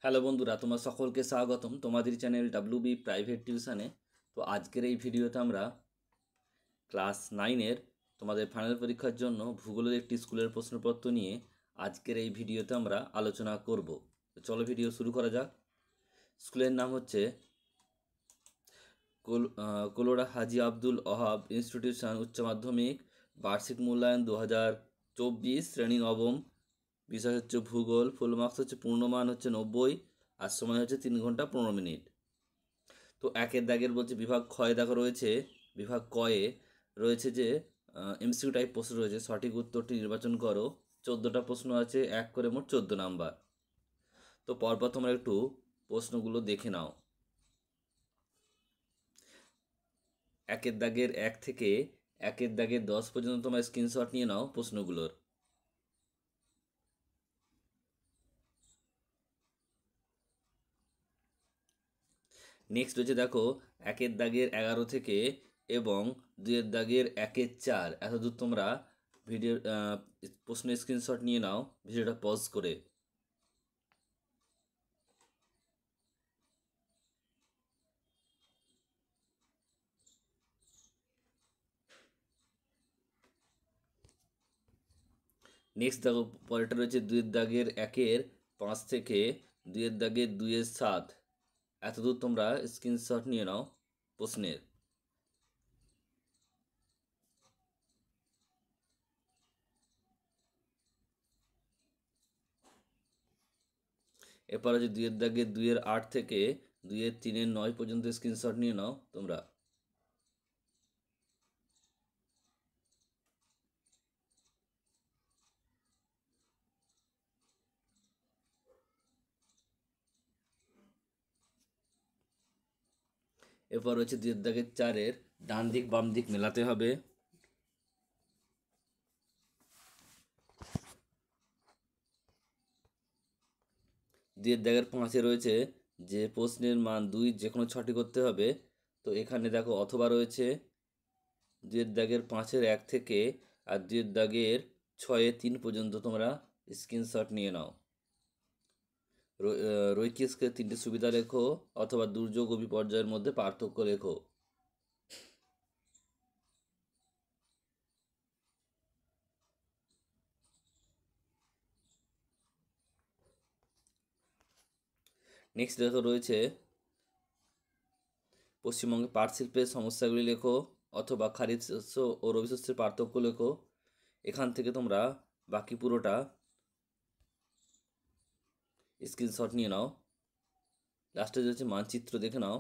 Hello বন্ধুরা, তোমার সকলকে স্বাগতম তোমাদের চ্যানেল ডাব্লিউবি প্রাইভেট টিউশনে। তো আজকের এই ভিডিওতে আমরা ক্লাস 9-এর তোমাদের ফাইনাল পরীক্ষার জন্য ভূগোলের একটি স্কুলের প্রশ্নপত্র নিয়ে আজকের এই ভিডিওতে আমরা আলোচনা করব। তো চলো ভিডিও শুরু করা যাক। স্কুলের নাম হচ্ছে কোলোরা হাজি আব্দুল ওহাব ইনস্টিটিউশন উচ্চ মাধ্যমিক, বার্ষিক মূল্যায়ন 2024, শ্রেণী নবম, বিষয় হচ্ছে ভূগোল, ফুল মার্কস হচ্ছে পূর্ণমান হচ্ছে 90, আর সময় হচ্ছে 3 ঘন্টা 15 মিনিট। তো একের দাগের বলছে বিভাগ ক্ষয় দেখো রয়েছে, বিভাগ কয়ে রয়েছে যে এমসিকিউ টাইপ প্রশ্ন রয়েছে, সঠিক উত্তরটি নির্বাচন করো। 14টা প্রশ্ন আছে, এক করে মোট 14 নাম্বার। তো পরপর তোমরা একটু প্রশ্নগুলো দেখে নাও। একের দাগের 1 থেকে একের দাগের 10 পর্যন্ত তোমরা স্ক্রিনশট নিয়ে নাও প্রশ্নগুলোর। নেক্সট হচ্ছে দেখো, একের দাগের 11 থেকে এবং 2-এর দাগের 1-4 এতদূর তোমরা ভিডিও প্রশ্নের স্ক্রিনশট নিয়ে নাও ভিডিওটা পজ করে। নেক্সট দেখো, পরেরটা রয়েছে 2-এর দাগের 1-5 থেকে 2-এর দাগের 2-7 এতদূর তোমরা স্ক্রিনশট নিয়ে নাও প্রশ্নের। এরপর হচ্ছে 2-এর দাগের 2-8 থেকে 2-3-9 পর্যন্ত স্ক্রিনশট নিয়ে নাও তোমরা। এরপর হচ্ছে 2-এর দাগের 4-এর ডান দিক বাম দিক মেলাতে হবে। 2-এর দাগের 5-এ রয়েছে যে প্রশ্নের মান 2 যে কোনো 6টি করতে হবে। তো এখানে দেখো অথবা রয়েছে 2-এর দাগের 5-এর 1 থেকে আর 2-এর দাগের 6-3 পর্যন্ত তোমরা স্ক্রিনশট নিয়ে নাও। রৈখিক স্কেলের 3টি সুবিধা লেখো অথবা দুর্যোগ ও বিপর্যয়ের মধ্যে পার্থক্য লেখো। নেক্সট দেখো রয়েছে পশ্চিমবঙ্গে পাট শিল্পের সমস্যাগুলি লেখো অথবা খারিফ শস্য ও রবি শস্যের পার্থক্য লেখো। এখান থেকে তোমরা বাকি পুরোটা স্ক্রিনশট নিয়ে নাও। লাস্টে রয়েছে মানচিত্র, দেখে নাও